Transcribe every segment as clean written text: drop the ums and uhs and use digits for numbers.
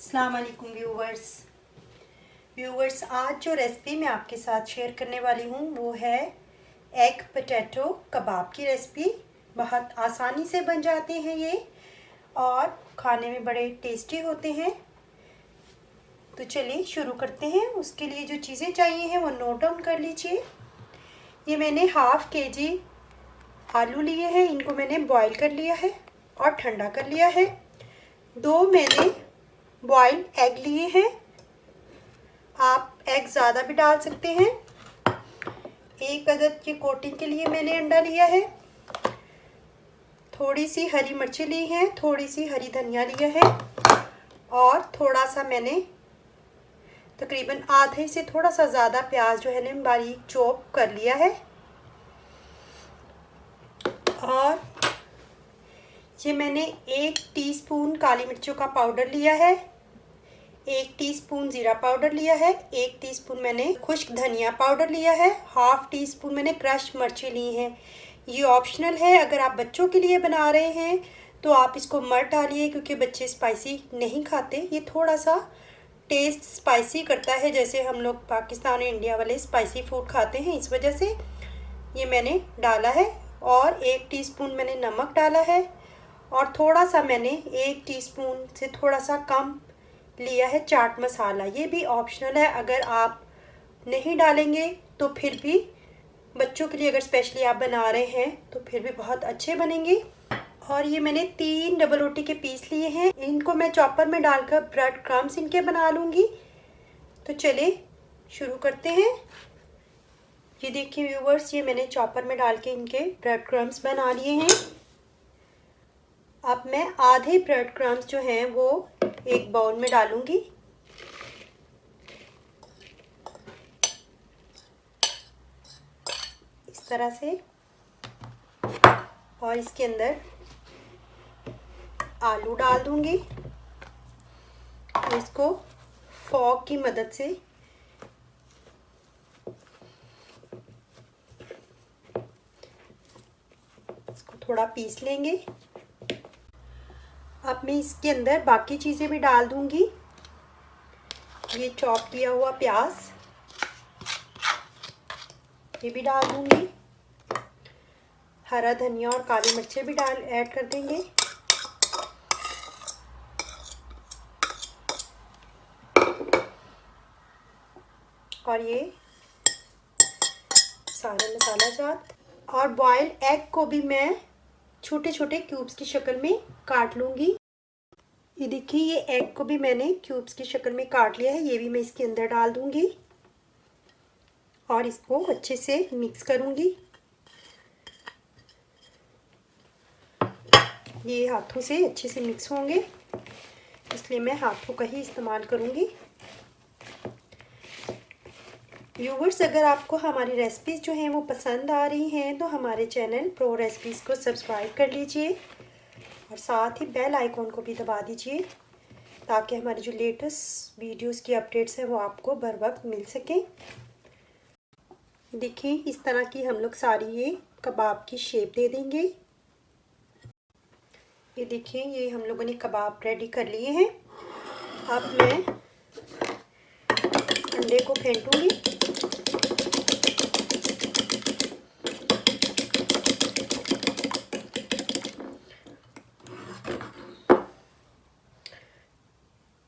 अस्सलाम वालेकुम व्यूवर्स, आज जो रेसिपी मैं आपके साथ शेयर करने वाली हूँ वो है एग पोटैटो कबाब की रेसिपी। बहुत आसानी से बन जाते हैं ये और खाने में बड़े टेस्टी होते हैं। तो चलिए शुरू करते हैं। उसके लिए जो चीज़ें चाहिए हैं वो नोट डाउन कर लीजिए। ये मैंने हाफ केजी आलू लिए हैं, इनको मैंने बॉईल कर लिया है और ठंडा कर लिया है। 2 मैंने बॉइल्ड एग लिए हैं, आप एग ज़्यादा भी डाल सकते हैं। 1 अदद की कोटिंग के लिए मैंने अंडा लिया है। थोड़ी सी हरी मिर्ची ली है, थोड़ी सी हरी धनिया लिया है और थोड़ा सा मैंने तकरीबन आधे से थोड़ा सा ज़्यादा प्याज जो है ना बारीक चॉप कर लिया है। और ये मैंने 1 टीस्पून काली मिर्चों का पाउडर लिया है, 1 टीस्पून ज़ीरा पाउडर लिया है, 1 टीस्पून मैंने खुश्क धनिया पाउडर लिया है, हाफ टी स्पून मैंने क्रश मिर्ची ली हैं। ये ऑप्शनल है, अगर आप बच्चों के लिए बना रहे हैं तो आप इसको मत डालिए क्योंकि बच्चे स्पाइसी नहीं खाते। ये थोड़ा सा टेस्ट स्पाइसी करता है, जैसे हम लोग पाकिस्तान और इंडिया वाले स्पाइसी फूड खाते हैं, इस वजह से ये मैंने डाला है। और 1 टीस्पून मैंने नमक डाला है और थोड़ा सा मैंने 1 टीस्पून से थोड़ा सा कम लिया है चाट मसाला। ये भी ऑप्शनल है, अगर आप नहीं डालेंगे तो फिर भी बच्चों के लिए अगर स्पेशली आप बना रहे हैं तो फिर भी बहुत अच्छे बनेंगे। और ये मैंने 3 डबल रोटी के पीस लिए हैं, इनको मैं चॉपर में डालकर ब्रेड क्रम्स इनके बना लूँगी। तो चलिए शुरू करते हैं। ये देखिए व्यूवर्स, ये मैंने चॉपर में डाल के इनके ब्रेड क्रम्स बना लिए हैं। अब मैं आधे ब्रेड क्रम्स जो हैं वो एक बाउल में डालूंगी। इस तरह से। और इसके अंदर आलू डाल दूंगी। इसको फॉक की मदद से इसको थोड़ा पीस लेंगे। अब मैं इसके अंदर बाकी चीज़ें भी डाल दूंगी। ये चॉप किया हुआ प्याज ये भी डाल दूंगी, हरा धनिया और काली मिर्चें भी ऐड कर देंगे। और ये सारे मसाला जात और बॉइल्ड एग को भी मैं छोटे छोटे क्यूब्स की शक्ल में काट लूँगी। ये देखिए, ये एग को भी मैंने क्यूब्स की शक्ल में काट लिया है, ये भी मैं इसके अंदर डाल दूँगी और इसको अच्छे से मिक्स करूँगी। ये हाथों से अच्छे से मिक्स होंगे, इसलिए मैं हाथों का ही इस्तेमाल करूँगी। व्यूवर्स, अगर आपको हमारी रेसिपीज़ जो हैं वो पसंद आ रही हैं तो हमारे चैनल प्रो रेसिपीज़ को सब्सक्राइब कर लीजिए और साथ ही बेल आइकॉन को भी दबा दीजिए ताकि हमारी जो लेटेस्ट वीडियोस की अपडेट्स हैं वो आपको बर वक्त मिल सकें। देखिए, इस तरह की हम लोग सारी ये कबाब की शेप दे देंगे। ये देखिए, ये हम लोगों ने कबाब रेडी कर लिए हैं। अब मैं अंडे को फेंटूंगी।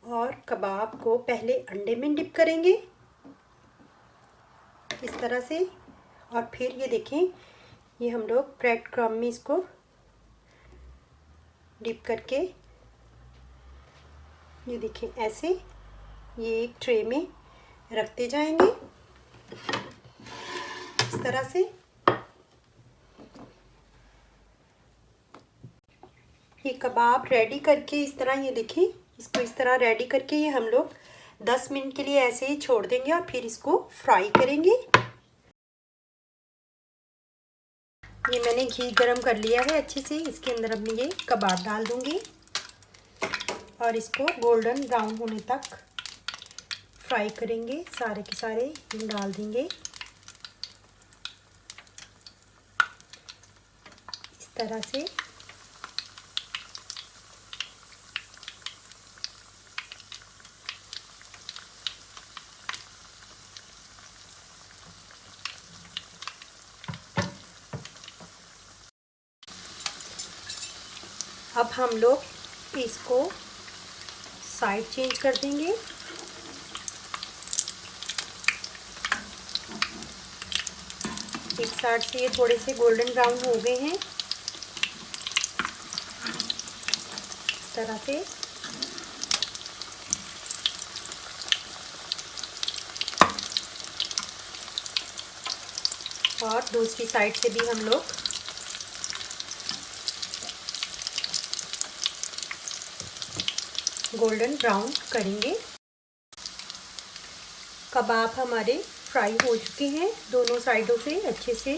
और कबाब को पहले अंडे में डिप करेंगे इस तरह से, और फिर ये देखें, ये हम लोग ब्रेड क्रम्ब में इसको डिप करके ये देखें ऐसे ये एक ट्रे में रखते जाएंगे इस तरह से। ये कबाब रेडी करके इस तरह, ये देखें, इसको इस तरह रेडी करके ये हम लोग 10 मिनट के लिए ऐसे ही छोड़ देंगे और फिर इसको फ्राई करेंगे। ये मैंने घी गरम कर लिया है अच्छे से, इसके अंदर अब मैं ये कबाब डाल दूंगी और इसको गोल्डन ब्राउन होने तक फ्राई करेंगे। सारे के सारे डाल देंगे इस तरह से। अब हम लोग इसको साइड चेंज कर देंगे। एक साइड से ये थोड़े से गोल्डन ब्राउन हो गए हैं, इस तरह से। और दूसरी साइड से भी हम लोग गोल्डन ब्राउन करेंगे। कबाब हमारे फ्राई हो चुके हैं, दोनों साइडों से अच्छे से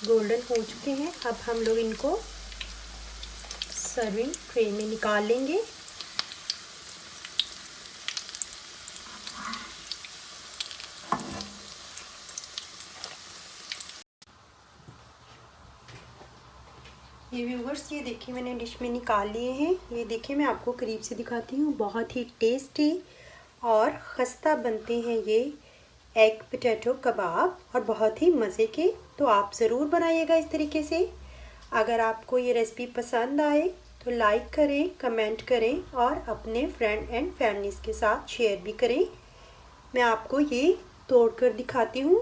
गोल्डन हो चुके हैं। अब हम लोग इनको सर्विंग ट्रे में निकाल लेंगे। ये व्यूवर्स, ये देखिए मैंने डिश में निकाल लिए हैं। ये देखिए मैं आपको करीब से दिखाती हूँ। बहुत ही टेस्टी और खस्ता बनते हैं ये एग पोटैटो कबाब, और बहुत ही मज़े के। तो आप ज़रूर बनाइएगा इस तरीके से। अगर आपको ये रेसिपी पसंद आए तो लाइक करें, कमेंट करें और अपने फ्रेंड एंड फैमिलीज़ के साथ शेयर भी करें। मैं आपको ये तोड़कर दिखाती हूँ।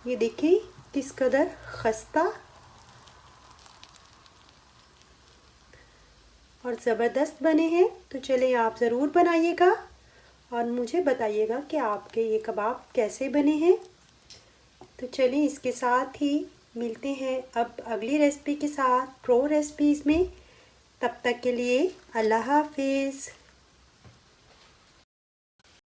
ये देखिए किस कदर खस्ता और ज़बरदस्त बने हैं। तो चलिए आप ज़रूर बनाइएगा और मुझे बताइएगा कि आपके ये कबाब कैसे बने हैं। तो चलिए इसके साथ ही मिलते हैं अब अगली रेसिपी के साथ, प्रो रेसिपीज़ में। तब तक के लिए अल्लाह हाफिज़।